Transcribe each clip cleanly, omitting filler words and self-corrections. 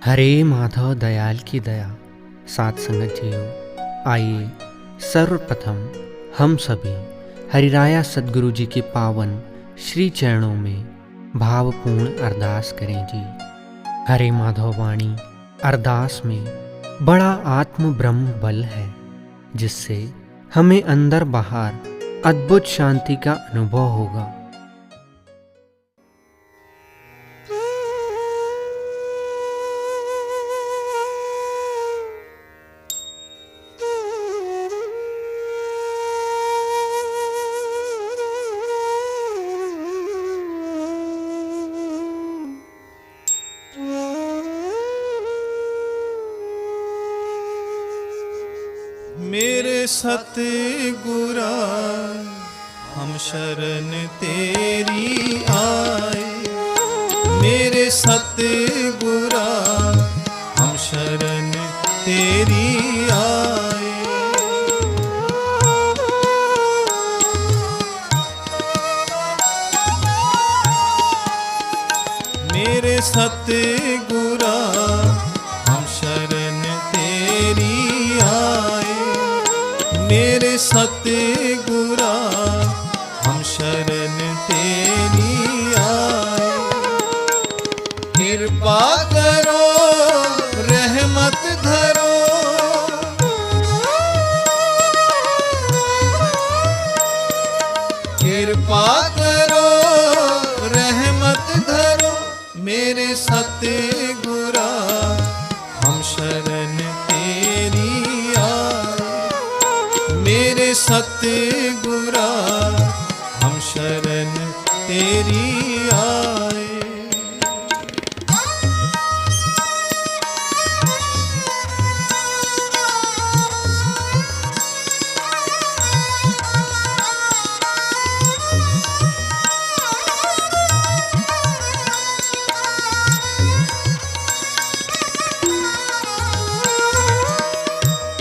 हरे माधव दयाल की दया। सात संगत जियो, आइए सर्वप्रथम हम सभी हरिराया सद्गुरु जी के पावन श्री चरणों में भावपूर्ण अरदास करें जी। हरे माधव वाणी अरदास में बड़ा आत्म ब्रह्म बल है, जिससे हमें अंदर बाहर अद्भुत शांति का अनुभव होगा। मेरे सतगुरा हम शरण तेरी आए, मेरे सतगुरा हम शरण तेरी आए। मेरे सतगुरा हम शरण तेरी आए, मेरे सतगुरा हम शरण तेरी आए। कृपा करो रहमत धरो, कृपा करो रहमत धरो। मेरे सतगुरा हम शरण तेरी आए, मेरे सतगुरा हम शरण तेरी आए।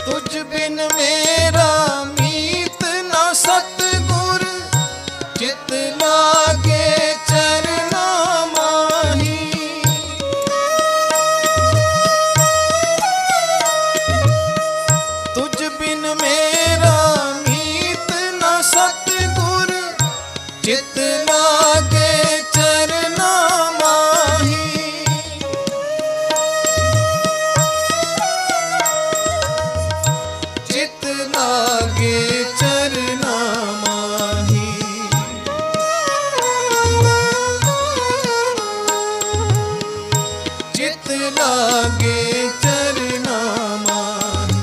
तुझ बिन मेरा मीत न सतगुर, चित लागे चरना माही। तुझ बिन मेरा मीत न सतगुर, चित लागे चरना माही। चित लागे चरना माही। चित लागे चरना माही।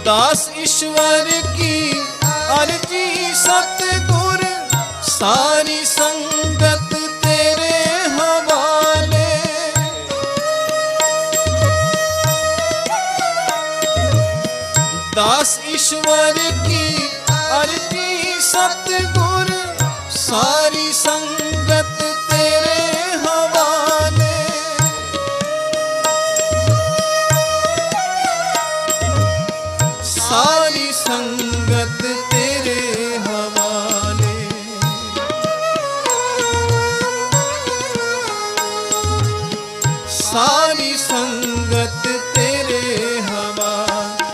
दास ईश्वर की अर्जी सतगुर, सारी संगत तेरे हवाले। दास ईश्वर की अर्जी सतगुर, सारी संगत तेरे हवाले। सारी संगत तेरे हवाले। सारी संगत तेरे हवाले।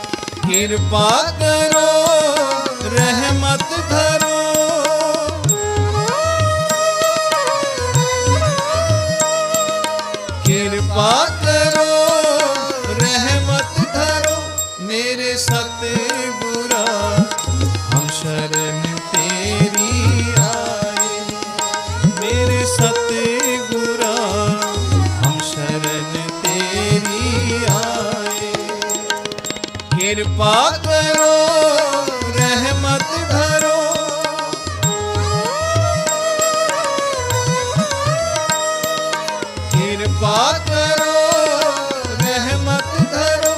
कृपा करो रहमत धरो, कृपा करो रहमत धरो। मेरे सतगुरा हम शरण तेरी आए, मेरे सतगुरा हम शरण तेरी आए। कृपा करो रहमत धरो, कृपा करो रहमत धरो।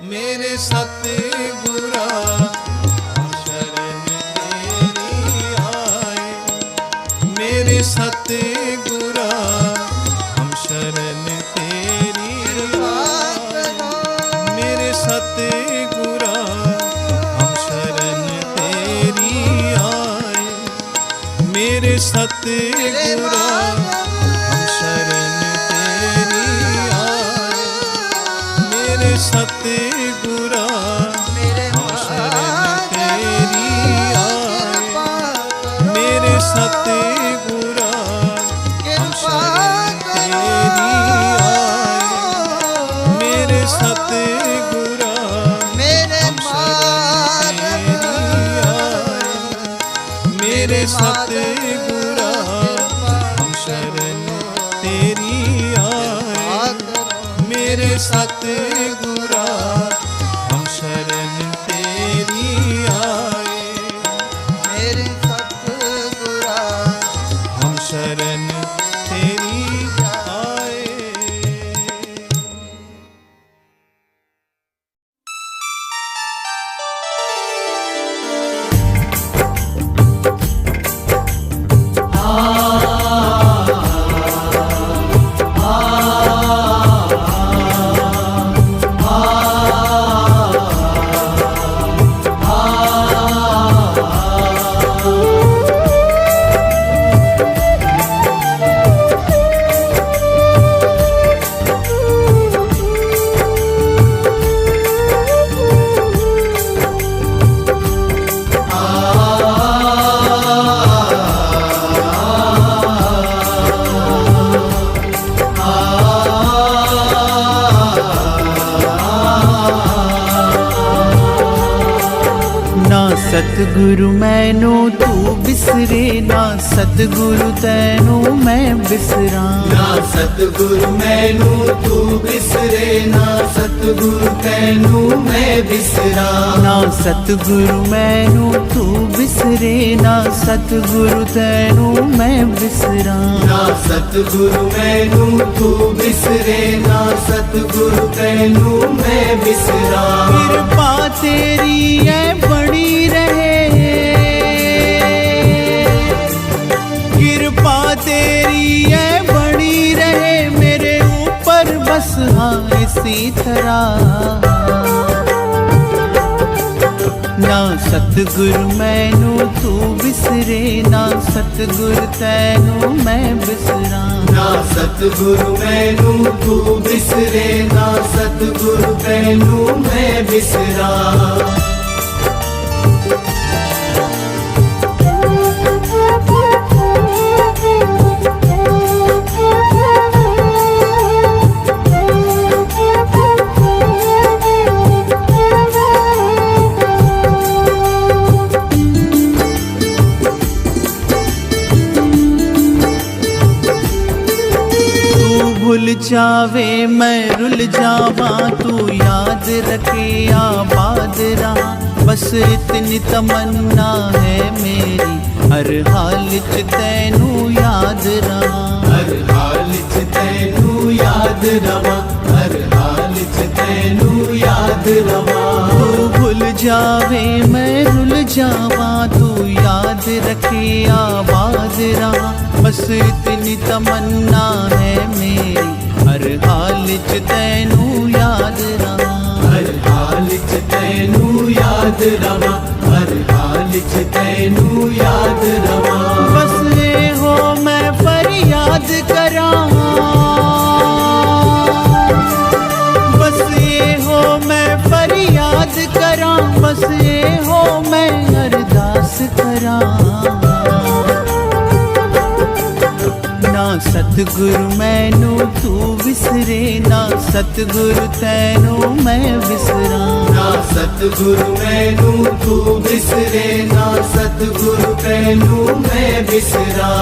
मेरे सतगुरा हम शरण तेरी आए, मेरे सतगुरा हम शरण तेरी आए। मेरे सतगुरा हम शरण तेरी आए, मेरे सतगुरा हम शरण तेरी आए। सतगुरा मेरे हम शरण तेरी आए। मेरे सतगुरा हम शरण तेरी आए। मेरे सतगुरा मेरे हम शरण तेरी आए। मेरे सतगुरा हम शरण तेरी आए। मेरे सतगुरा हम शरण तेरी आए। मेरे सतगुरा हम शरण तेरी आए। ना सतगुरु मैनू तू बिसरे, ना सतगुरु तैनू मैं बिसरा। ना सतगुरु मैनू तू बिसरे, ना सतगुरु तैनू मैं बिसरा। ना सतगुरु मैनू तू बिसरे, ना सतगुरु तैनू मैं बिसरा। ना सतगुरु मैनू तू बिसरे, ना सतगुरु तैनू मैं बिसरा। कृपा तेरी है बड़ी रहे, कृपा तेरी है बड़ी रहे मेरे ऊपर बस हाँ इसी तरह। ना सतगुरु मैनू तू बिसरे, ना सतगुरु तैनू मैं बिसरा। ना सतगुरु मैनू तू बिसरे, ना सतगुरु तैनू मैं बिसरा। भूल जावे मैं रुल जावा, तू याद रखे आबाद रहा। बस इतनी तमन्ना है मेरी, हर हाल च तैनू याद रहा। हर हाल च तैनू याद रवा, हर हाल च तैनू याद रवा। तू भूल जावे मैं रुल जावा, तू याद रखे आबाद रहा। बस इतनी तमन्ना है मेरी, हर हाल च तैनू याद रहा। हर हाल च तैनू याद रवा, हर हाल च तैनू याद रवा। बस ये हो मैं फरियाद करा, बस ये हो मैं फरियाद करा। बस ये हो मैं अरदास करा। ना सतगुरु मैनू तू बिसरे, ना सतगुरु तैनू मैं बिसरा। ना सतगुरु मैनू तू बिसरे, ना सतगुरु तैनू मैं बिसरा।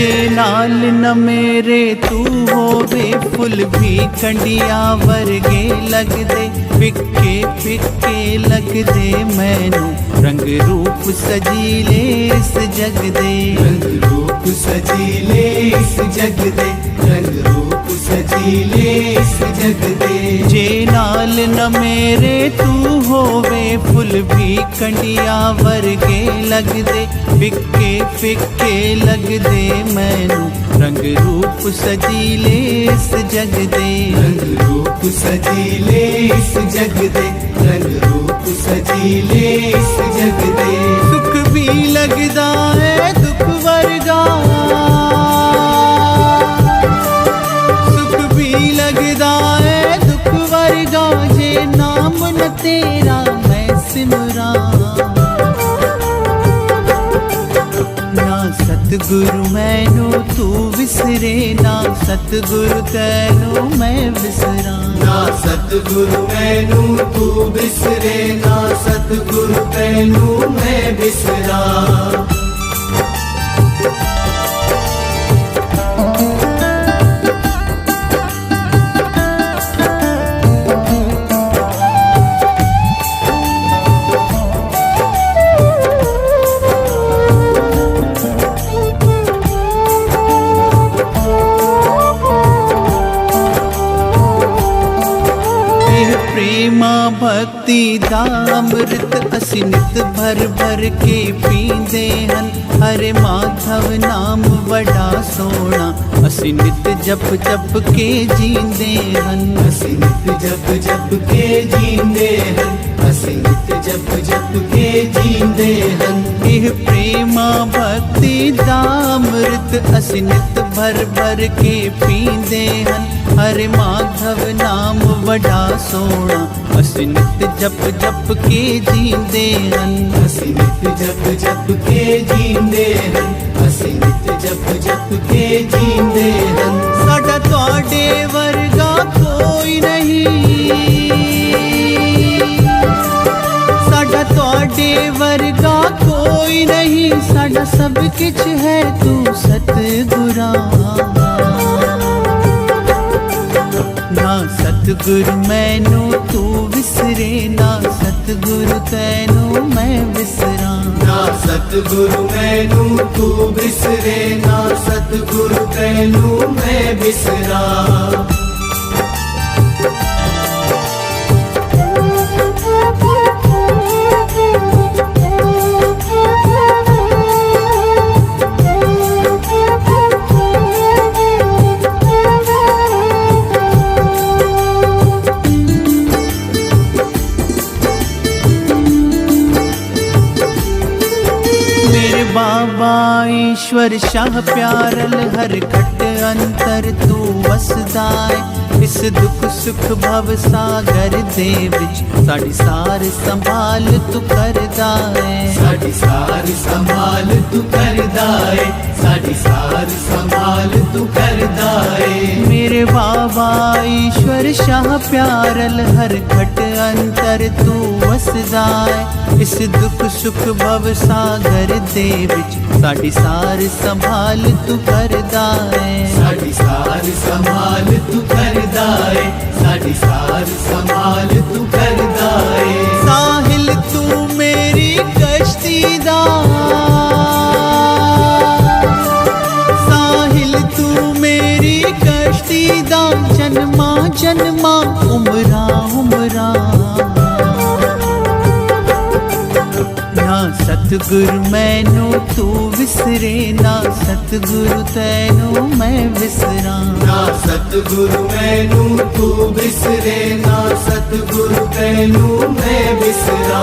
जे नाल न मेरे तू होवे फुल भी कंडिया वर्गे लगदे फिक्के फिक्के लगदे मैनू रंग रूप सजीले इस जग दे रंग रूप सजीले इस जग दे रंग रूप सजीले इस जग दे जे नाल न मेरे तू होवे फुल भी कंडिया वर्गे लगदे फिक्के फिक्के लगदे मैनू रंग रूप सजीले इस जग दे रंग रूप सजीले इस जग दे रंग रूप सजीले इस जग दे सुख भी लगदा है दुख वर्गा सुख भी लगदा है दुख वर्गा जे नाम न तेरा मैं सिमरा ना सतगुरु मैनू तू विसरे ना सतगुरु तैनू मैं विसरा ना सतगुरु मैनू तू बिसरे ना सतगुरु तैनू मैं बिसरा प्रेमा भक्ति दा अमृत असी नित भर भर के पींदे हन हरे माधव नाम बड़ा सोना असी नित जप जप के जींदे हन असी नित जप जप के जींदे हन असी नित जप जप के जींदे हन एह प्रेमा भक्ति दा अमृत असी नित भर भर के पींदे हन हरे माधव नाम बड़ा सोना असी नित जप जप के जींदे हन असी नित जप जप के जींदे हन असी नित जप जप के जींदे हन साडा तुहाडे वर्गा कोई नहीं साडा तुहाडे वर्गा कोई नहीं साडा सब किछ है तू सतगुरा ना सतगुरु मैनू तू विसरे ना सतगुरु तैनू मैं विसरा ना सतगुरु मैनू तू बिसरे ना सतगुरु तैनू मैं बिसरा बाबा ईश्वर शाह प्यारल हर खट अंतर तू वसदाए इस दुख सुख भव सागर दे विच साडी सार संभाल तू करदा है साडी सार संभाल तू करदा है साडी सार संभाल तू करदा है मेरे बाबा ईश्वर शाह प्यारल हर खट अंतर तू वसदाए इस दुख सुख भव सागर दे विच साडी सार संभाल तू करदा है साडी सार संभाल तू करदा है साडी सार संभाल तू करदा है साहिल तू मेरी कश्ती दा साहिल तू मेरी कश्ती दा जन्मा जन्मा उमरा उमरा ना सतगुरु मैनू तू विसरे ना सतगुरु तैनू मैं विसरा ना सतगुरु मैनू तू बिसरे ना सतगुरु तैनू मैं बिसरा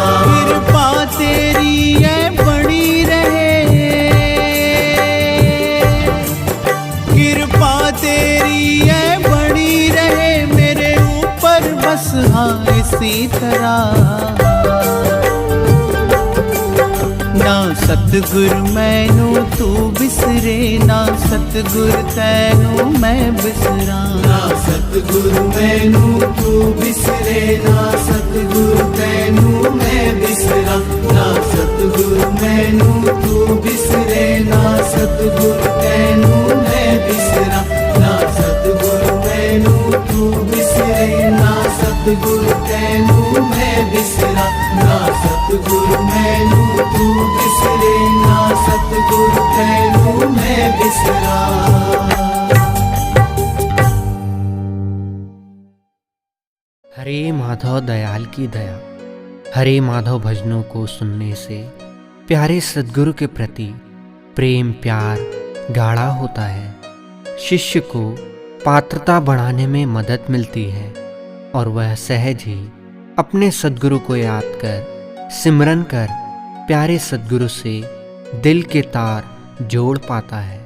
कृपा तेरी है बनी रहे कृपा तेरी है बनी रहे मेरे ऊपर बस हाँ इसी तरह ना सतगुर मैनू तू बिसरे, ना सतगुर तैनू मैं बिसरा। ना सतगुरु मैनू तू बिसरे, ना सतगुरु तैनू मैं बिसरा। ना सतगुरु मैनू तू बिसरे, ना सतगुरु तैनू मैं बिसरा। ना सतगुरु मैनू तू बिसरे, ना सतगुरु तैनू मैं बिसरा। ना सतगुरु मैनू तू बिसरे, ना सतगुरु तैनू मैं बिसरा। हरे माधव दयाल की दया। हरे माधव भजनों को सुनने से प्यारे सद्गुरु के प्रति प्रेम प्यार गाढ़ा होता है। शिष्य को पात्रता बढ़ाने में मदद मिलती है और वह सहज ही अपने सद्गुरु को याद कर सिमरन कर प्यारे सद्गुरु से दिल के तार जोड़ पाता है।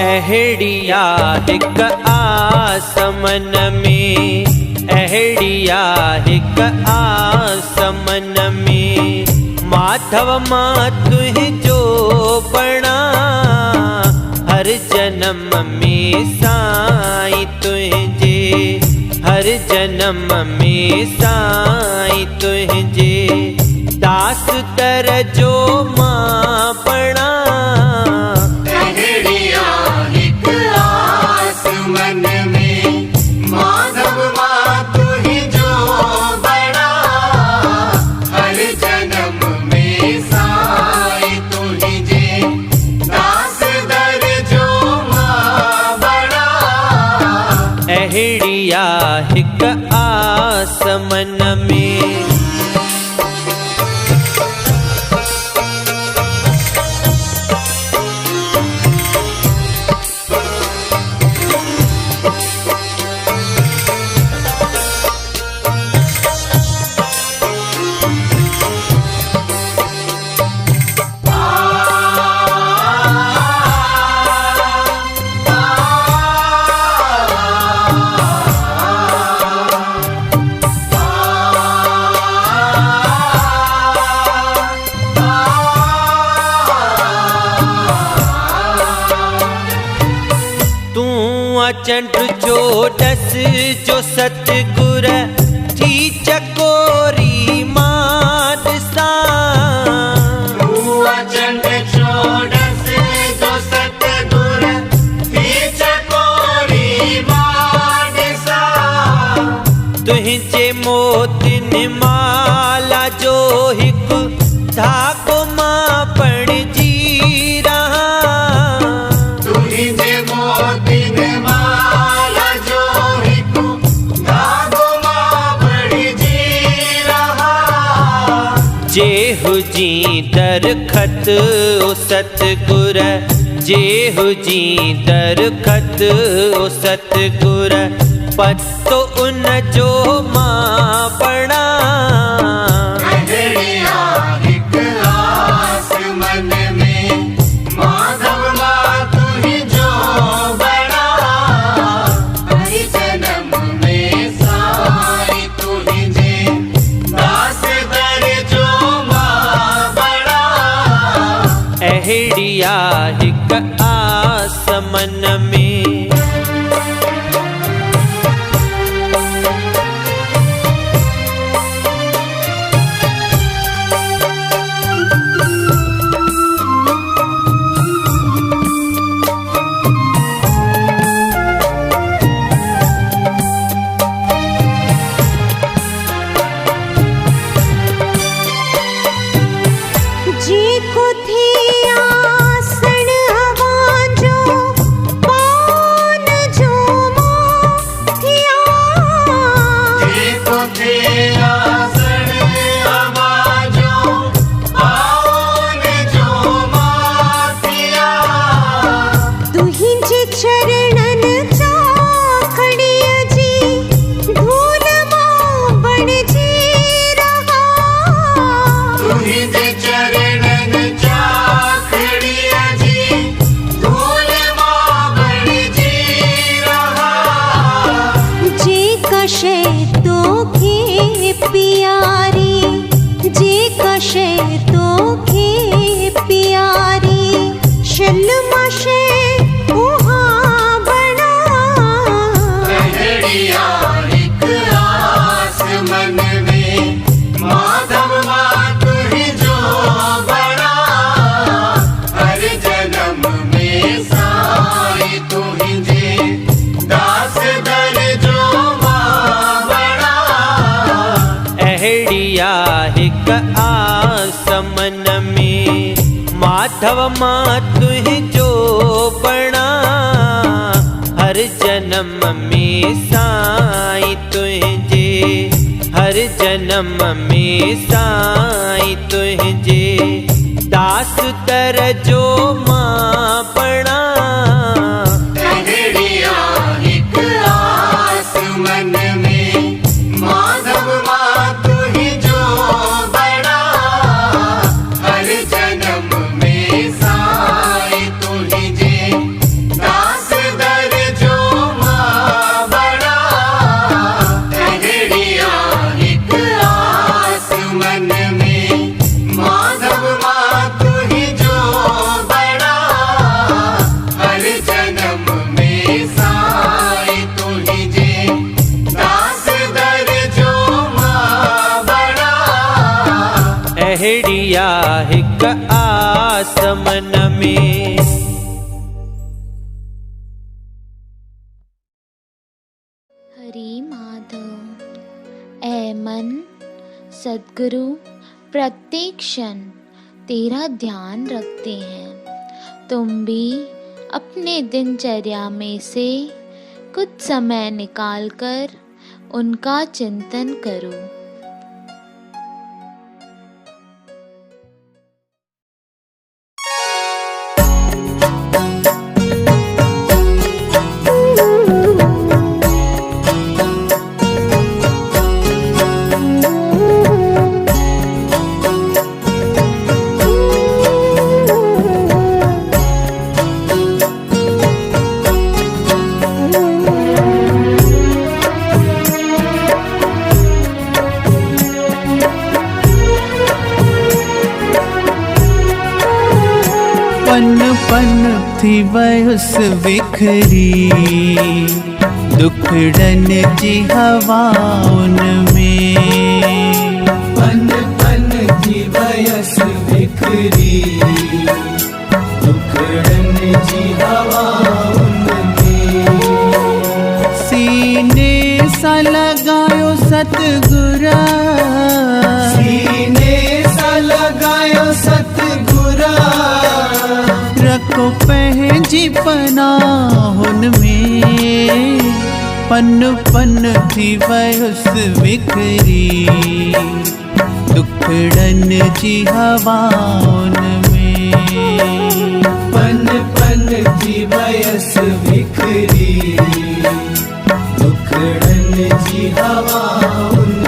अहड़िया हिक आसमन में, अहड़िया हिक आसमन में, माधव माँ तुहि जो बणा, हर जन्म में साईं तुझे, हर जन्म में साईं तुझे, दास तर जो माँ बणा। अहड़िया हिक आसमन में। चंड जो डस जो सतगुर थी चकोरी मात सा। चंड जो डस जो सतगुर थी चकोरी मात सा। तुझे मोतिन माला जो हिक धाको मां पण जी रहा। तुझे मोतिन माला जो हिक धाको मां पण जी रहा। जेहु जी दरखत ओ सतगुर, जेहु जी दरखत ओ सतगुर, पत्तो उन जो मां बणा। अहड़िया हिक आसमन में, माधव मां तुहि जो बणा। हरि जन्म में साईं तुझे, दास दर जो मां बणा। अहड़िया हिक आसमन में। जी को थी आसन हवा जो पाओ में। माधव माँ तुह जो बना, हर जन्म में साईं तुझे, हर जन्म में साईं तुझे। दास तर जो माँ बना, एक आस मन में माधव माँ तुही जो बड़ा, हर जन्म में साईं तुही जे। दास दर जो माँ बड़ा, एक आस मन में माधव माँ तुही जो बड़ा, हर जन्म में साईं तुही जे। दास दर जो माँ बड़ा, अहड़िया हिक आस मन में। हरि माधव। ऐ मन सद्गुरु प्रत्येक क्षण तेरा ध्यान रखते हैं। तुम भी अपने दिनचर्या में से कुछ समय निकालकर उनका चिंतन करो। पन पन थी वयुस बिखरी, दुखड़न जी हवा उनमें। पन पन की वयस बिखरी, दुखड़न जी हवा उनमें। सीने सा लगायो सतगुरा, सीने सा लगायो सतगुरा। रखो पहजी पनाहुन में। पन पन थी वयुस बिखरी, दुखड़न जी हवा उनमें। पन पन की वयस बिखरी, दुखड़न जी हवा उनमें।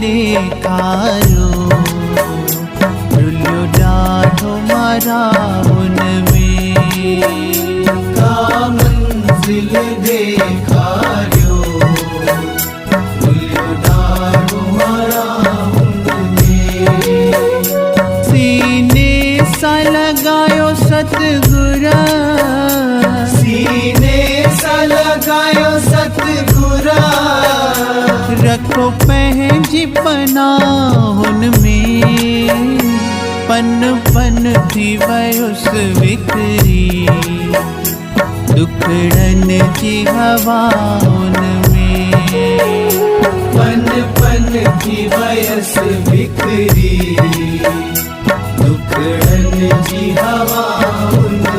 ॾेखारियो रुलियो ॾाढो मारा हुन में का मंजिल ॾेखारियो रुलियो ॾाढो मारा हुन में सीने सां लॻायो सतगुरा सीने सां लॻायो सतगुरा रखो पंहिंजी पनाहुन में पन पन थी वयुसि विकिरी दुखड़न जी हवाउन में पन पन पन की वयस बिखरी, दुखड़न जी हवा उनमें।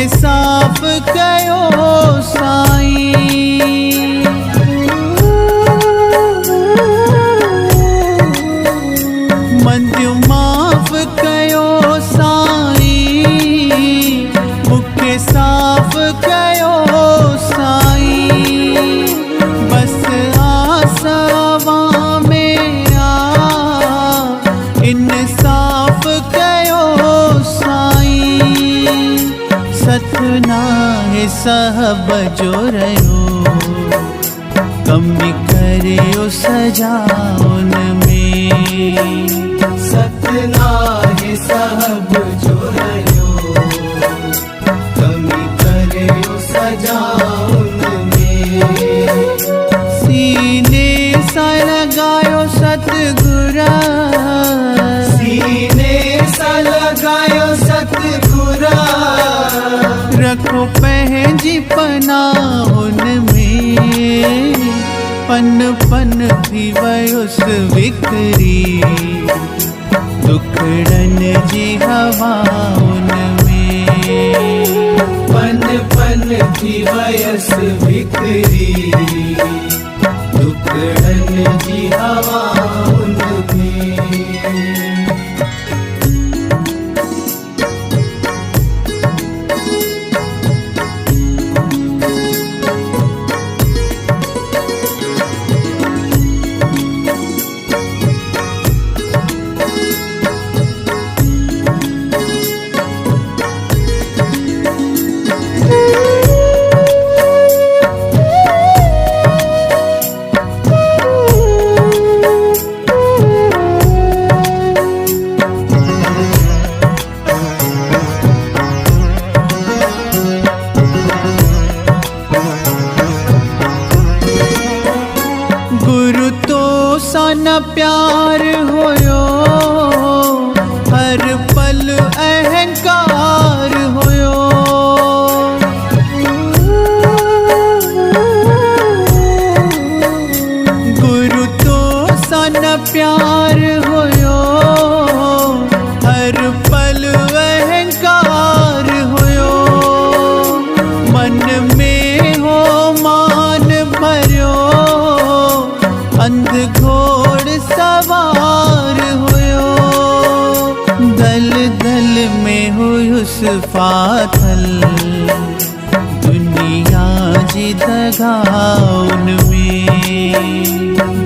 साफ कयो साईं, मंदियो माफ़ कयो साईं, मूंखे साफ़ कयो साईं। बस आसवा में इंसाफ़ कयो साईं। सतनाम साहब जो रहो, कमी करियो सजा उनमें। सतनाम साहब जो रहो, कमी करियो सजा उनमें। सीने सा लगायो सतगुरा, सीने सा लगायो सतगुरा। रखो पंहिंजी पनाह उनमें, पन पन थी वयुसि विकरी, दुखड़न जी हवा उनमें। पन पन थी वयसि बिखरी, दुखड़न जी हवा उनमें। प्यार होयो, हर पल अहंकार होयो। गुरु तो सन प्यार होयो, हर पल अहंकार होयो। मन में हो मान भरियो, अंध घोड़ सवार होयो। दल दल में हुयुस फाथल, दुनिया जी दगा उनमें।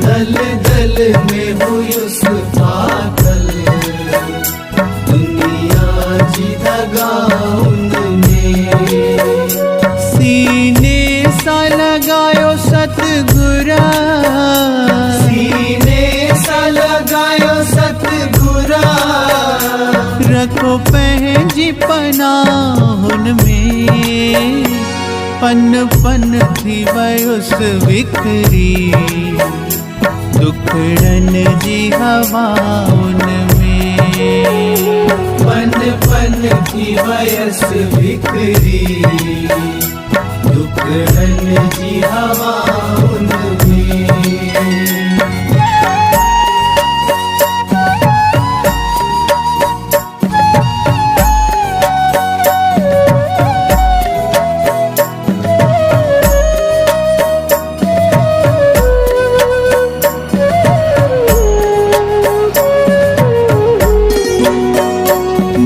दल दल में हुयुस फाथल, दुनिया जी दगा उनमें। सीने सा लगायो सतगुरा, सीने सा लगायो सतगुरा। रखो पंहिंजी पनाह उनमें, पन पन थी वयुसि विकरी, दुखड़न जी हवा उनमें। पन पन थी वयसि बिखरी, दुखड़न जी हवा उनमें।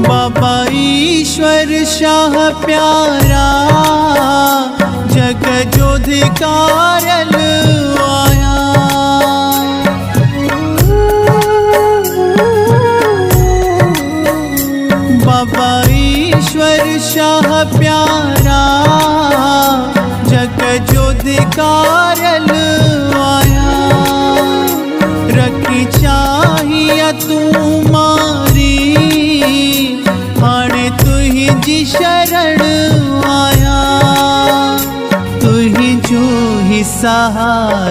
बाबा ईश्वर शाह प्यारा, जग जोधिकारल आया। बाबा ईश्वर शाह प्यारा, जग जोधिकारल आया। रखी चाहिए तू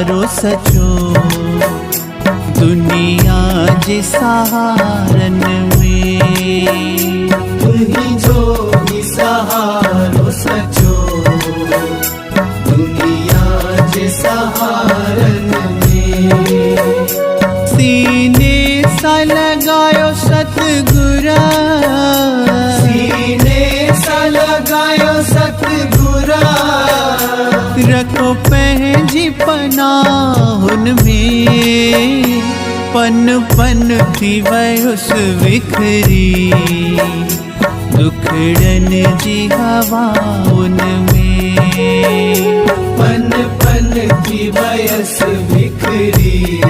सहारो सचो दुनिया जे सहारन में। तुही जोगी सहारो सचो दुनिया जे सहारन में। सीने सा लगायो सतगुरा, सीने सा लगायो सतगुरा, रखो पंहिंजी पनाह में। पन पन थी वयुस विखरी दुखड़न जी हवा उनमें। पन पन की वयस बिखरी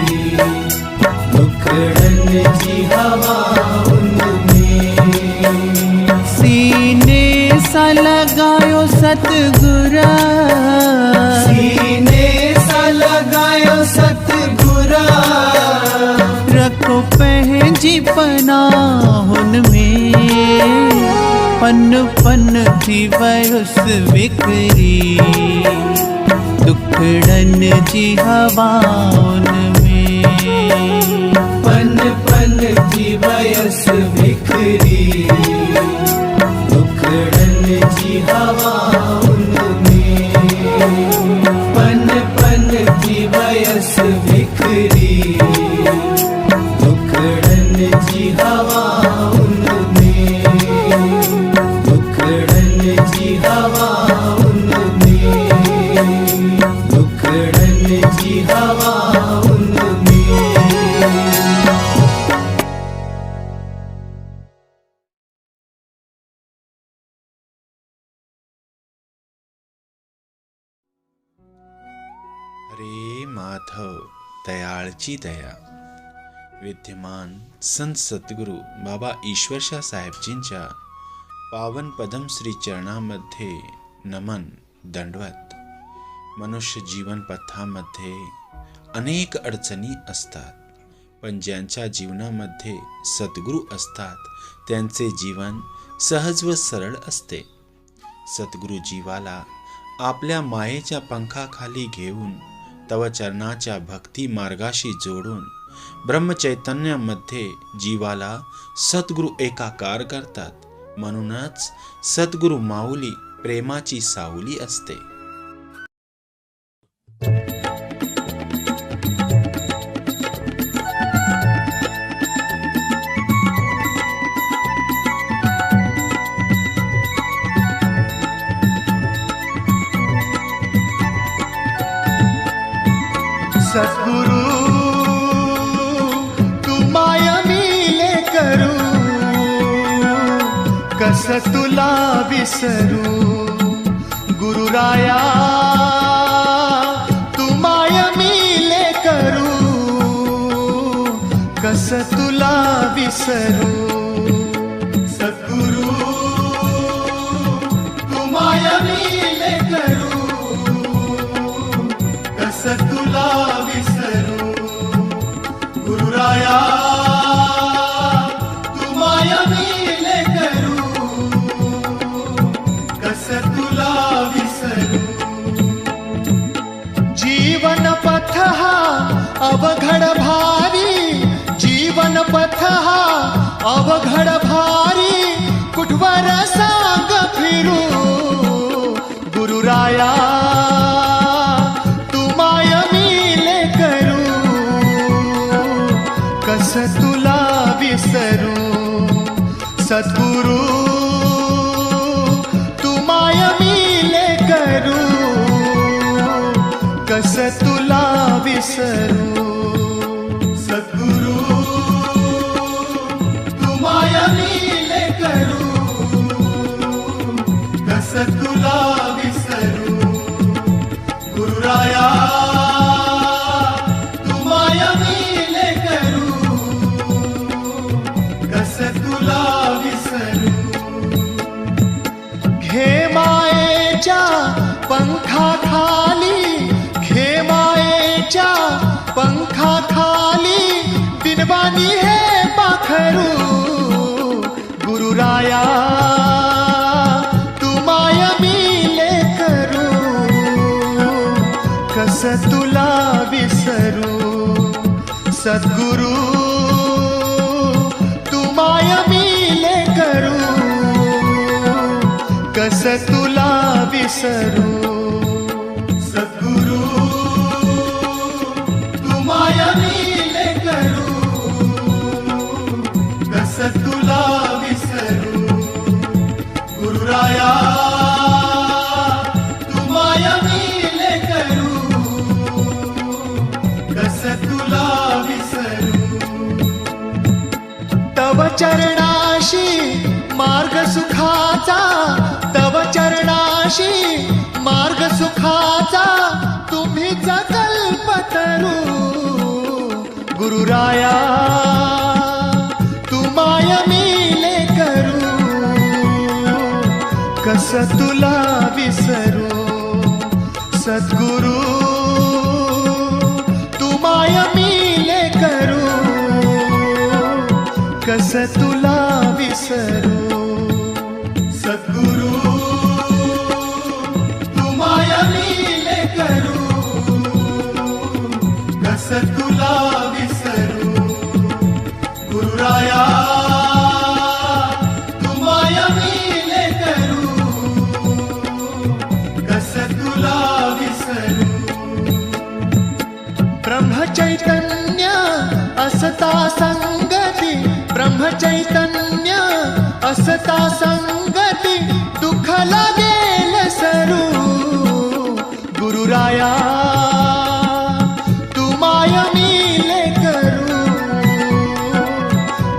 दुखड़न जी हवा उनमें। सीने सा लगायो सतगुरा, सीने सा लगायो सतगुरा, रखो पंहिंजी पनाह में। पन पन थी वयुस विखरी दुखड़न जी हवा उनमें। पन पन की वयस बिखरी दुखड़न जी हवा उनमें। पन पन की वयस बिखरी दुखड़न जी हवा उनमें। दुखड़न जी हवा उनमें। दुखड़न जी हवा उनमें। हरे माधव दयाळची दया. विद्यमान संत सद्गुरू बाबा ईश्वरशाह साहेबजींच्या पावन पदम श्री चरणामध्ये नमन दंडवत. मनुष्य जीवन पथामध्ये अनेक अडचणी असतात, पण ज्यांच्या जीवनामध्ये सद्गुरू असतात त्यांचे जीवन सहज व सरळ असते. सद्गुरू जीवाला आपल्या मायेच्या पंखाखाली घेऊन तव चरणाच्या भक्ती मार्गाशी जोडून ब्रह्मचैतन्यामध्ये जीवाला सद्गुरू एकाकार करतात. म्हणूनच सद्गुरू माऊली प्रेमाची सावली असते. सद्गुरु तू माया मिले करू, कस तुला विसरू. गुरुराया तू माया मिले करू, कस तुला विसरू. सद्गुरु तू माया मिले करू, कस तुला विसरू. गुरुराया तू माया मिले करू, कस तुला विसरू. जीवन पथ हा अवघड भारी, जीवन पथ हा अवघड भारी, कुठवर सांग फिरू. गुरुराया कस तुला विसरू. सद्गुरु तू माया मिले करू, कस तुला विसरू. सद्गुरु तू माया मिले करू, कस तुला विसरू. गुरुराया पंखाखाली, घे मायेच्या पंखाखाली, दिनवानी हे पाखरू. गुरुराया तू माया मिले करू, कस तुला सद्गुरु तू माय मिले करू, कस तुला विसरू. सद्गुरु तू माय मिले करू, कस तुला विसरू. गुरुराया तू माय मिले करू, कस तुला विसरू. तव चरणाशी मार्ग सुखाचा, तव चरणाशी मार्ग सुखाचा तुम्हीच कल्पतरू. गुरुराया तू माय मिले करू, कस तुला विसरू. सद्गुरु तू माय मिले करू, कस तुला विसरू. सद्गुरु तू माय मिले करू, कस तुला विसरू. गुरुराया तू माय मिले करू, कस तुला विसरू. ब्रह्मचैतन्य असता संगती, ब्रह्मचैतन्य असता संगती दुःख लागेल सरू. गुरुराया तू माय मिले करू,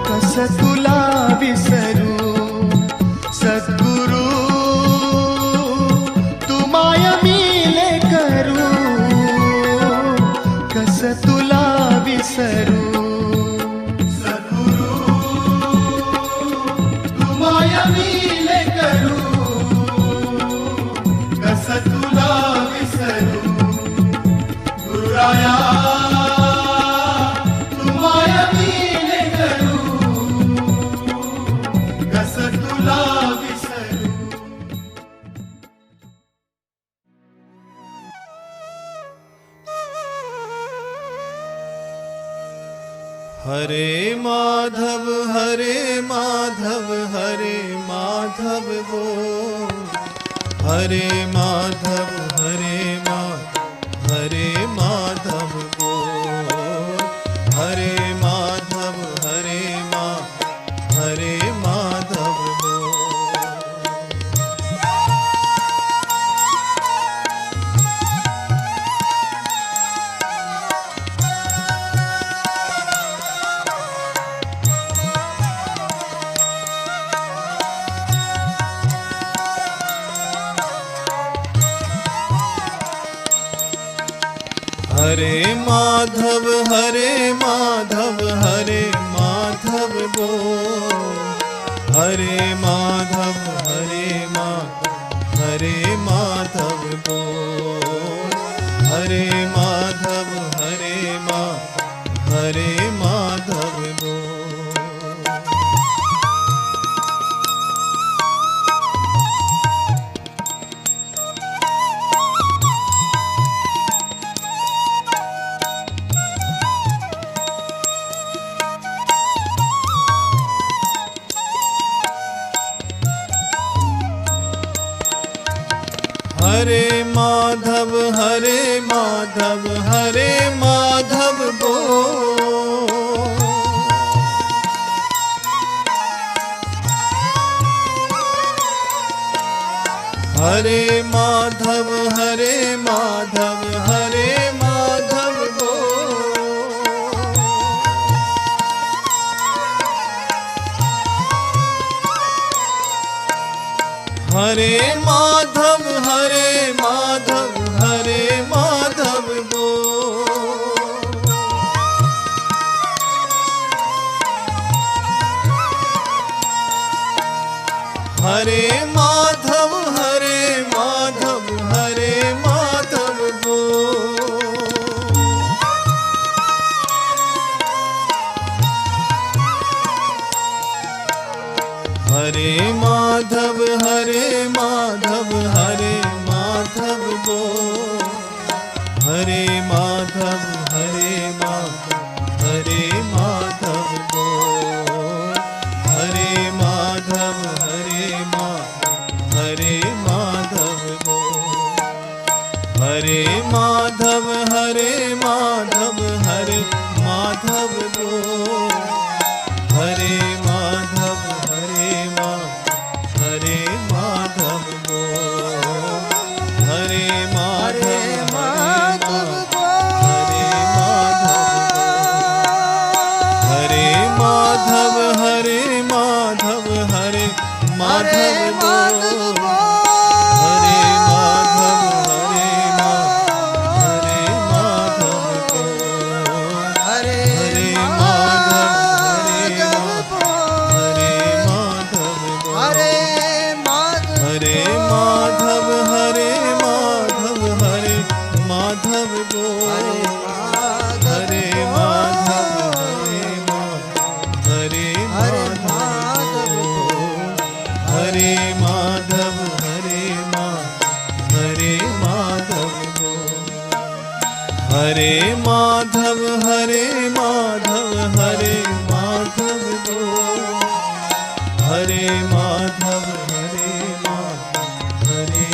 कस तुला विसरू. सद्गुरु तू माय मिले करू, कस तुला विसरू. माय मिले करू, कस तुला विसरू. गुरुराया तू माय मिले करू, कस तुला विसरू. हरे माधव हरे माधव हरे माधव बोल. हरे माधव हरे माधव हरे माधव बोल. हरे माधव हरे माधव हरे माधव बोल. हरे माधव हरे माधव हरे माधव बोल. हरे माधव हरे माधव हरे माधव बोल. हरे माधव हरे माधव हरे माधव बोल. हरे माधव हरे माधव हरे माधव बोल. हरे माधव हरे माधव हरे माधव बोल. हरे माधव हरे माधव हरे माधव बोल. हरे माधव हरे माधव हरे माधव बोल. हरे माधव हरे माधव हरे माधव बोल. हरे माधव हरे माधव माधव हरे माधव हरे माधव बोल हरे माधव हरे माधव हरे माधव बोल हरे माधव हरे माधव हरे माधव हरे माधव बोल हरे माधव हरे माधव हरे माधव हरे माधव हरे माधव हरे माधव हरे माधव बोल हरे माधव हरे माधव हरे माधव हरे माधव हरे माधव हरे माधव हरे माधव हरे माधव हरे माधव हरे